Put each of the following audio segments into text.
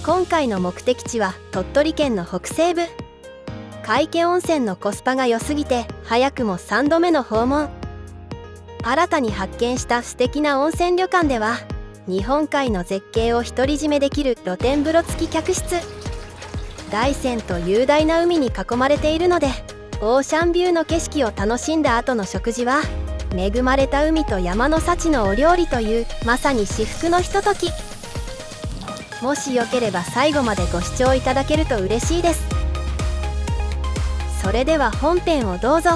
今回の目的地は鳥取県の北西部。皆生温泉のコスパが良すぎて早くも3度目の訪問。新たに発見した素敵な温泉旅館では日本海の絶景を独り占めできる露天風呂付き客室。大山と雄大な海に囲まれているのでオーシャンビューの景色を楽しんだ後の食事は恵まれた海と山の幸のお料理というまさに至福のひととき。もしよければ最後までご視聴いただけると嬉しいです。それでは本編をどうぞ。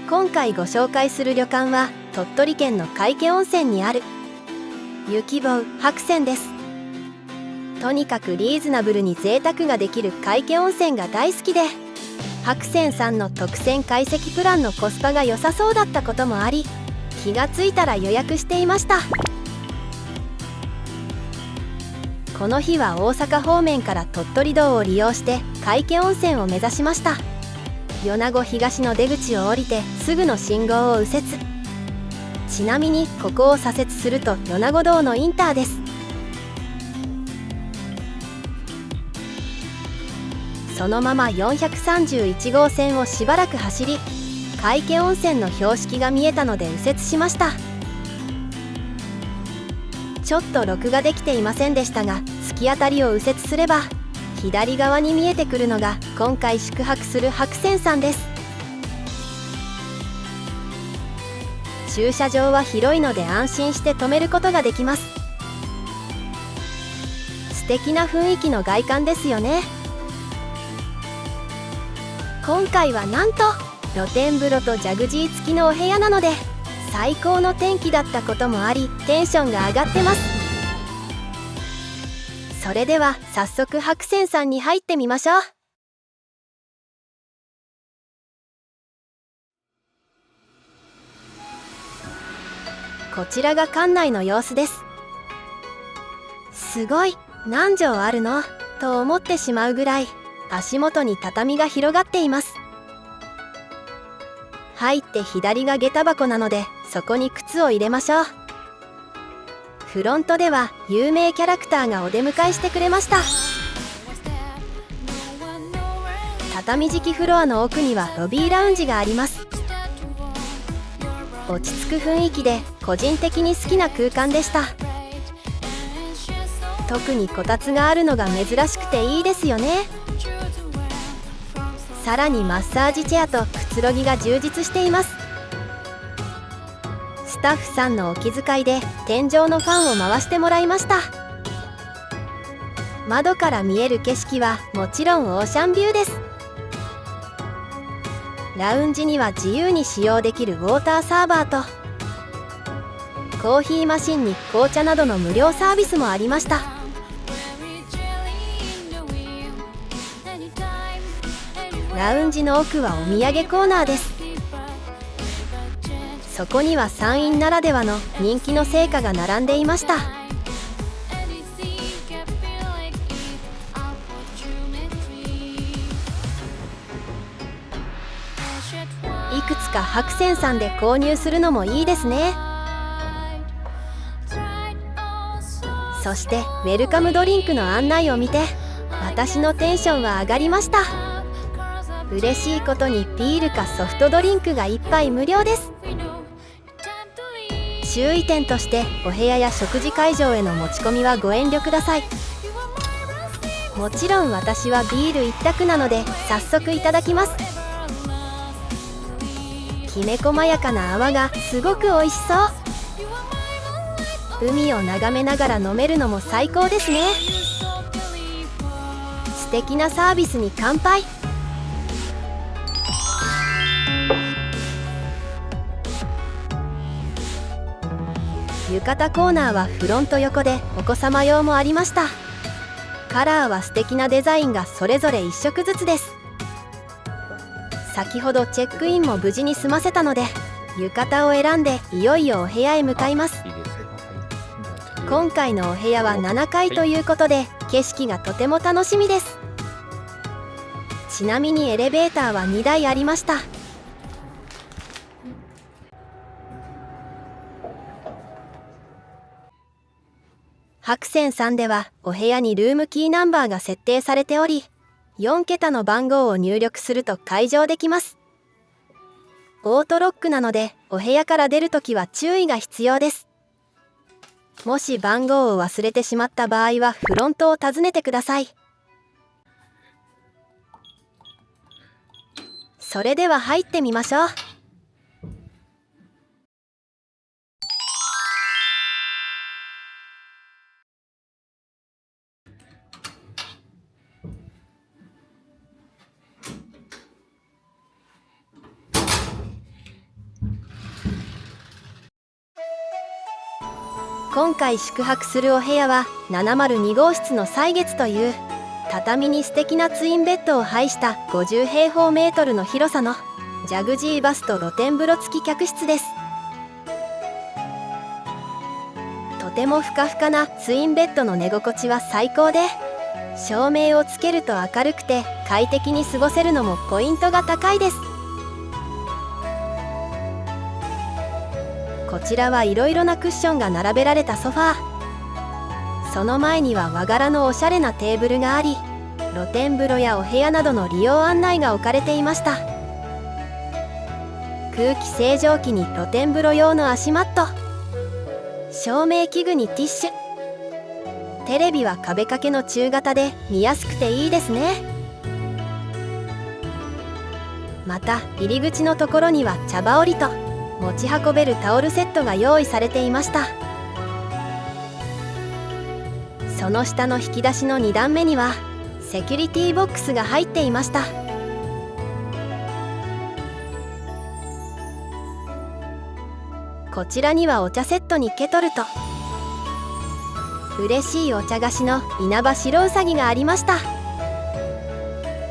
今回ご紹介する旅館は鳥取県の皆生温泉にある雪坊白泉です。とにかくリーズナブルに贅沢ができる皆生温泉が大好きで、白泉さんの特選懐石プランのコスパが良さそうだったこともあり、気がついたら予約していました。この日は大阪方面から鳥取道を利用して皆生温泉を目指しました。米子東の出口を降りてすぐの信号を右折。ちなみにここを左折すると米子道のインターです。そのまま431号線をしばらく走り、皆生温泉の標識が見えたので右折しました。ちょっと録画できていませんでしたが、突き当たりを右折すれば左側に見えてくるのが今回宿泊する白泉さんです。駐車場は広いので安心して止めることができます。素敵な雰囲気の外観ですよね。今回はなんと露天風呂とジャグジー付きのお部屋なので最高の天気だったこともありテンションが上がってます。それでは早速白泉さんに入ってみましょう。こちらが館内の様子です。すごい、何畳あるのと思ってしまうぐらい足元に畳が広がっています。入って左が下駄箱なのでそこに靴を入れましょう。フロントでは有名キャラクターがお出迎えしてくれました。畳敷きフロアの奥にはロビーラウンジがあります。落ち着く雰囲気で個人的に好きな空間でした。特にこたつがあるのが珍しくていいですよね。さらにマッサージチェアとくつろぎが充実しています。スタッフさんのお気遣いで天井のファンを回してもらいました。窓から見える景色はもちろんオーシャンビューです。ラウンジには自由に使用できるウォーターサーバーとコーヒーマシンに紅茶などの無料サービスもありました。ラウンジの奥はお土産コーナーです。そこには山陰ならではの人気の青果が並んでいました。いくつか白泉さんで購入するのもいいですね。そしてウェルカムドリンクの案内を見て私のテンションは上がりました。嬉しいことにビールかソフトドリンクが1杯無料です。注意点としてお部屋や食事会場への持ち込みはご遠慮ください。もちろん私はビール一択なので早速いただきます。きめ細やかな泡がすごく美味しそう。海を眺めながら飲めるのも最高ですね。素敵なサービスに乾杯。浴衣コーナーはフロント横でお子様用もありました。カラーは素敵なデザインがそれぞれ1色ずつです。先ほどチェックインも無事に済ませたので浴衣を選んでいよいよお部屋へ向かいます。今回のお部屋は7階ということで景色がとても楽しみです。ちなみにエレベーターは2台ありました。白泉さんではお部屋にルームキーナンバーが設定されており、4桁の番号を入力すると解錠できます。オートロックなのでお部屋から出るときは注意が必要です。もし番号を忘れてしまった場合はフロントを訪ねてください。それでは入ってみましょう。今回宿泊するお部屋は702号室の歳月という畳に素敵なツインベッドを配した50平方メートルの広さのジャグジーバスと露天風呂付き客室です。とてもふかふかなツインベッドの寝心地は最高で、照明をつけると明るくて快適に過ごせるのもポイントが高いです。こちらはいろいろなクッションが並べられたソファー。その前には和柄のおしゃれなテーブルがあり、露天風呂やお部屋などの利用案内が置かれていました。空気清浄機に露天風呂用の足マット、照明器具にティッシュ、テレビは壁掛けの中型で見やすくていいですね。また入り口のところには茶葉折りと持ち運べるタオルセットが用意されていました。その下の引き出しの2段目にはセキュリティボックスが入っていました。こちらにはお茶セットにケトルと嬉しいお茶菓子の稲葉白うさぎがありました。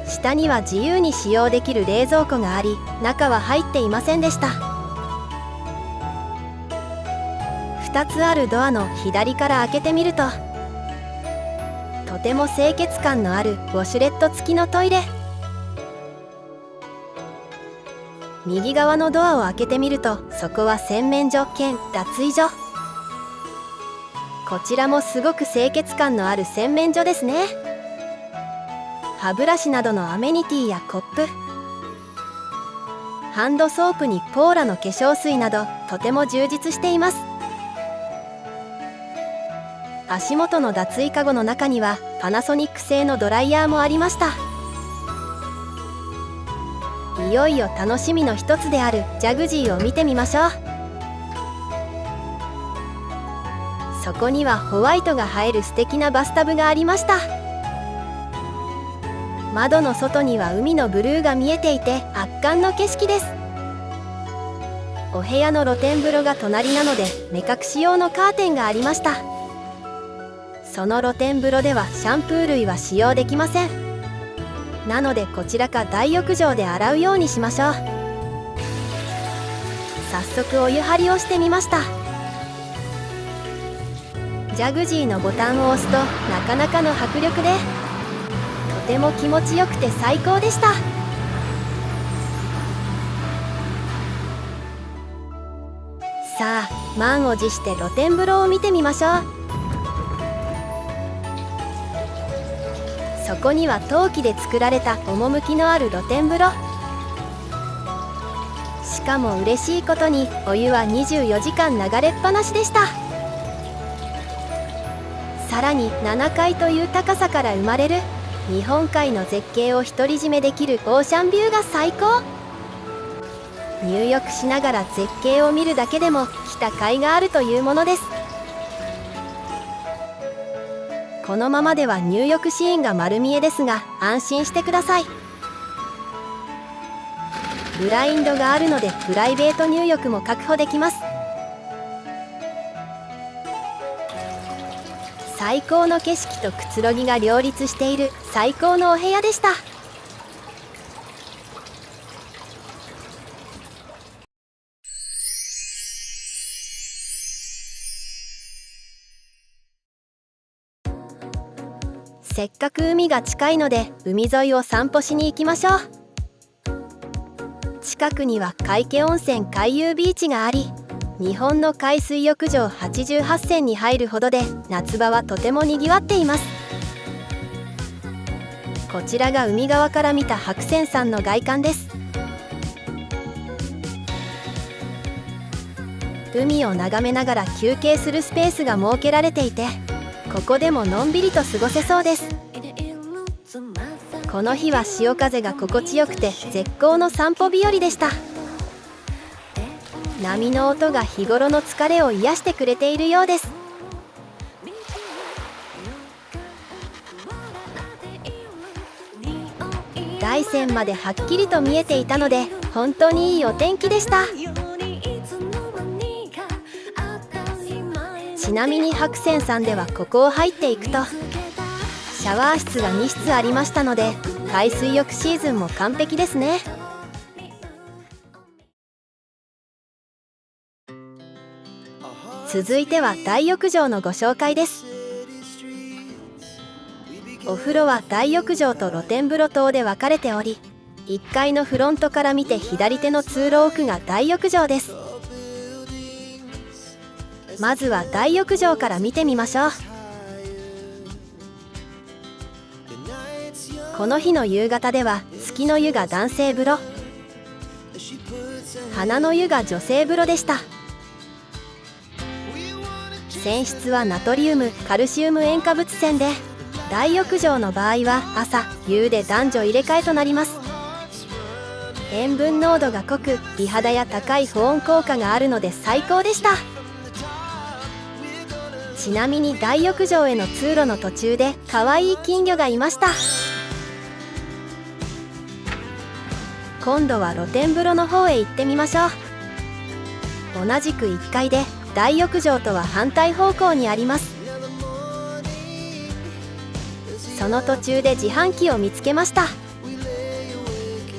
下には自由に使用できる冷蔵庫があり、中は入っていませんでした。2つあるドアの左から開けてみると、とても清潔感のあるウォシュレット付きのトイレ。右側のドアを開けてみると、そこは洗面所兼脱衣所。こちらもすごく清潔感のある洗面所ですね。歯ブラシなどのアメニティやコップ、ハンドソープにポーラの化粧水などとても充実しています。足元の脱衣かごの中にはパナソニック製のドライヤーもありました。いよいよ楽しみの一つであるジャグジーを見てみましょう。そこにはホワイトが映える素敵なバスタブがありました。窓の外には海のブルーが見えていて圧巻の景色です。お部屋の露天風呂が隣なので目隠し用のカーテンがありました。その露天風呂ではシャンプー類は使用できません。なのでこちらか大浴場で洗うようにしましょう。早速お湯張りをしてみました。ジャグジーのボタンを押すとなかなかの迫力で、とても気持ちよくて最高でした。さあ満を持して露天風呂を見てみましょう。そこには陶器で作られた趣のある露天風呂。しかも嬉しいことにお湯は24時間流れっぱなしでした。さらに7階という高さから生まれる日本海の絶景を独り占めできるオーシャンビューが最高。入浴しながら絶景を見るだけでも来た甲斐があるというものです。このままでは入浴シーンが丸見えですが安心してください。ブラインドがあるのでプライベート入浴も確保できます。最高の景色とくつろぎが両立している最高のお部屋でした。せっかく海が近いので海沿いを散歩しに行きましょう。近くには海気温泉海遊ビーチがあり、日本の海水浴場88選に入るほどで、夏場はとてもにぎわっています。こちらが海側から見た白泉山の外観です。海を眺めながら休憩するスペースが設けられていて、ここでものんびりと過ごせそうです。この日は潮風が心地よくて絶好の散歩日和でした。波の音が日頃の疲れを癒してくれているようです。大山まではっきりと見えていたので、本当にいいお天気でした。ちなみに白泉山ではここを入っていくとシャワー室が2室ありましたので、海水浴シーズンも完璧ですね。続いては大浴場のご紹介です。お風呂は大浴場と露天風呂棟で分かれており、1階のフロントから見て左手の通路奥が大浴場です。まずは大浴場から見てみましょう。この日の夕方では月の湯が男性風呂、花の湯が女性風呂でした。泉質はナトリウムカルシウム塩化物泉で、大浴場の場合は朝夕で男女入れ替えとなります。塩分濃度が濃く美肌や高い保温効果があるので最高でした。ちなみに大浴場への通路の途中で可愛い金魚がいました。今度は露天風呂の方へ行ってみましょう。同じく1階で大浴場とは反対方向にあります。その途中で自販機を見つけました。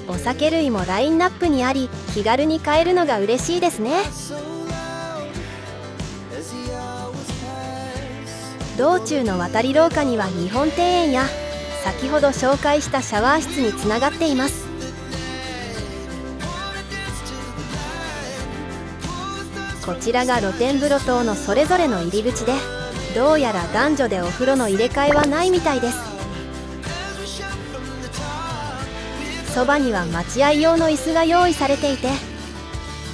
お酒類もラインナップにあり、気軽に買えるのが嬉しいですね。道中の渡り廊下には日本庭園や先ほど紹介したシャワー室につながっています。こちらが露天風呂棟のそれぞれの入り口で、どうやら男女でお風呂の入れ替えはないみたいです。そばには待合用の椅子が用意されていて、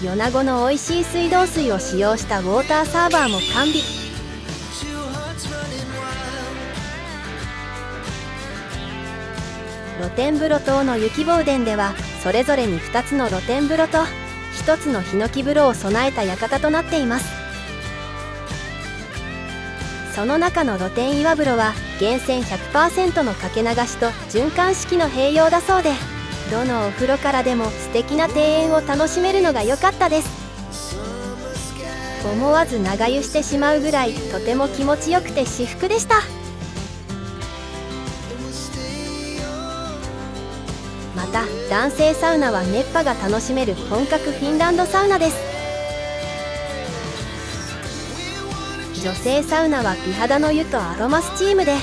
米子の美味しい水道水を使用したウォーターサーバーも完備。露天風呂棟の雪坊殿ではそれぞれに2つの露天風呂と1つのヒノキ風呂を備えた館となっています。その中の露天岩風呂は源泉 100% のかけ流しと循環式の併用だそうで、どのお風呂からでも素敵な庭園を楽しめるのが良かったです。思わず長湯してしまうぐらいとても気持ちよくて至福でした。また男性サウナは熱波が楽しめる本格フィンランドサウナです。女性サウナは美肌の湯とアロマスチームで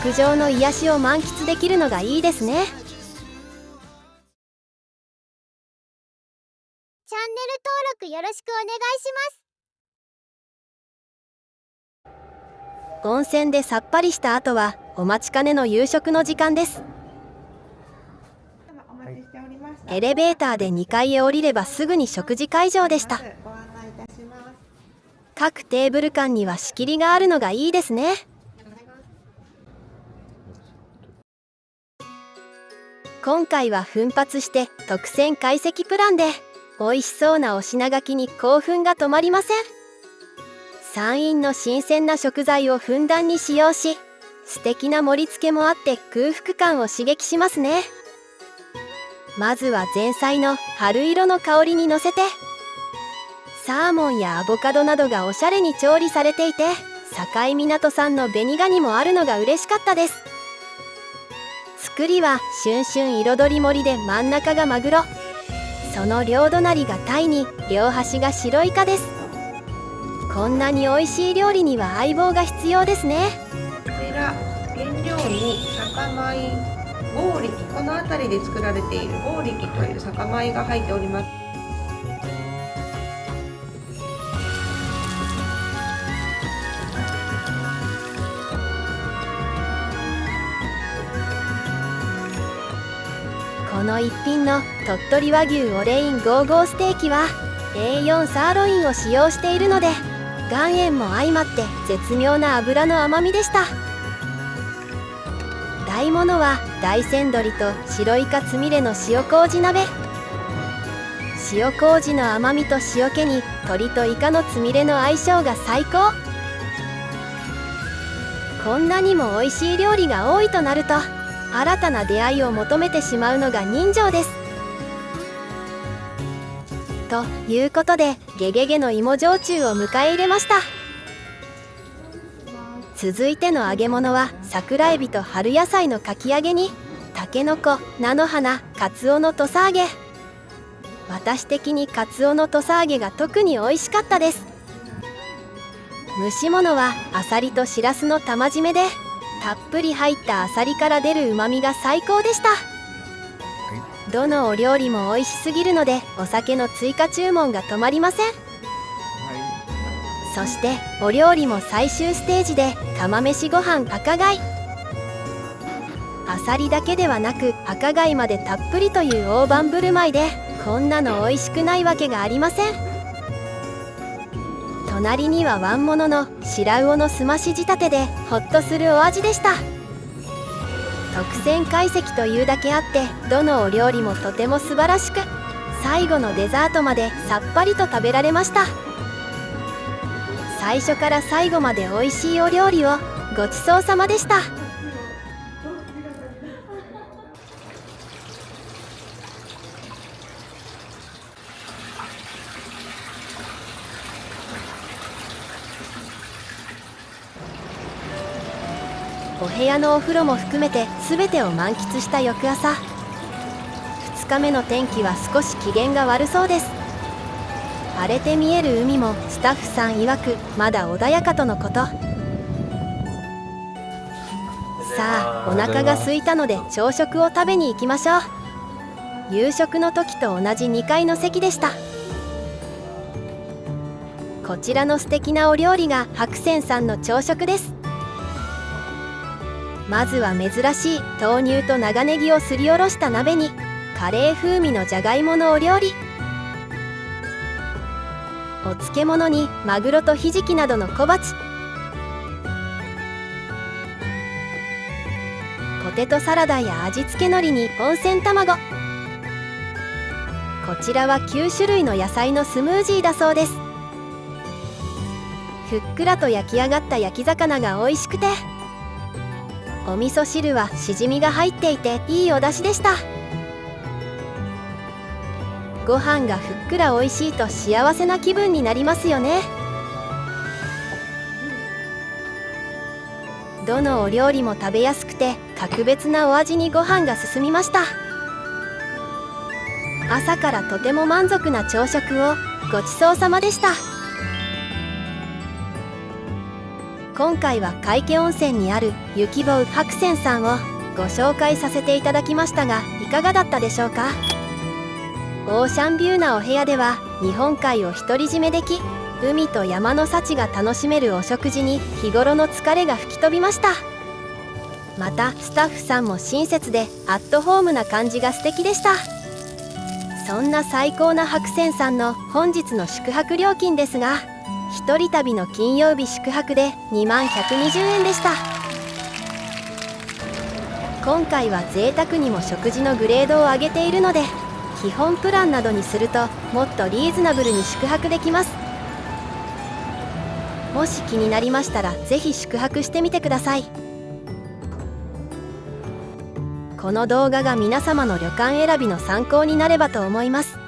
極上の癒しを満喫できるのがいいですね。チャンネル登録よろしくお願いします。温泉でさっぱりした後はお待ちかねの夕食の時間です。エレベーターで2階へ降りればすぐに食事会場でした。各テーブル間には仕切りがあるのがいいですね。今回は奮発して特選懐石プランで美味しそうなお品書きに興奮が止まりません。山陰の新鮮な食材をふんだんに使用し、素敵な盛り付けもあって空腹感を刺激しますね。まずは前菜の春色の香りにのせて、サーモンやアボカドなどがおしゃれに調理されていて、境港産の紅ガニもあるのが嬉しかったです。作りは旬々彩り盛りで真ん中がマグロ、その両隣がタイに両端が白イカです。こんなに美味しい料理には相棒が必要ですね。こちら原料に酒米、強力、この辺りで作られている強力という酒米が入っております。この一品の鳥取和牛オレインゴーゴーステーキは A4 サーロインを使用しているので岩塩も相まって絶妙な脂の甘みでした。大物は大山鶏と白イカつみれの塩麹鍋。塩麹の甘みと塩気に鶏とイカのつみれの相性が最高。こんなにも美味しい料理が多いとなると新たな出会いを求めてしまうのが人情です。ということでゲゲゲの芋焼酎を迎え入れました。続いての揚げ物は桜エビと春野菜のかき揚げにたけのこ、菜の花、かつおの土佐揚げ。私的にかつおの土佐揚げが特に美味しかったです。蒸し物はあさりとしらすの玉締めでたっぷり入ったあさりから出るうまみが最高でした。どのお料理も美味しすぎるのでお酒の追加注文が止まりません。そしてお料理も最終ステージで釜飯ご飯赤貝。あさりだけではなく赤貝までたっぷりという大盤振る舞いでこんなの美味しくないわけがありません。隣には椀物の白魚のすまし仕立てでホッとするお味でした。特選懐石というだけあってどのお料理もとても素晴らしく最後のデザートまでさっぱりと食べられました。最初から最後まで美味しいお料理をごちそうさまでした。お部屋のお風呂も含めて全てを満喫した翌朝、2日目の天気は少し機嫌が悪そうです。荒れて見える海もスタッフさん曰くまだ穏やかとのこと。さあお腹が空いたので朝食を食べに行きましょう。夕食の時と同じ2階の席でした。こちらの素敵なお料理が白泉さんの朝食です。まずは珍しい豆乳と長ネギをすりおろした鍋にカレー風味のじゃがいものお料理。お漬物にマグロとひじきなどの小鉢。ポテトサラダや味付け海苔に温泉卵。こちらは9種類の野菜のスムージーだそうです。ふっくらと焼き上がった焼き魚が美味しくてお味噌汁はしじみが入っていていいお出汁でした。ご飯がふっくら美味しいと幸せな気分になりますよね。どのお料理も食べやすくて格別なお味にご飯が進みました。朝からとても満足な朝食をごちそうさまでした。今回は皆家温泉にある雪坊白泉さんをご紹介させていただきましたがいかがだったでしょうか。オーシャンビューなお部屋では日本海を独り占めでき海と山の幸が楽しめるお食事に日頃の疲れが吹き飛びました。またスタッフさんも親切でアットホームな感じが素敵でした。そんな最高な白泉さんの本日の宿泊料金ですが一人旅の金曜日宿泊で2120円でした。今回は贅沢にも食事のグレードを上げているので基本プランなどにするともっとリーズナブルに宿泊できます。もし気になりましたらぜひ宿泊してみてください。この動画が皆様の旅館選びの参考になればと思います。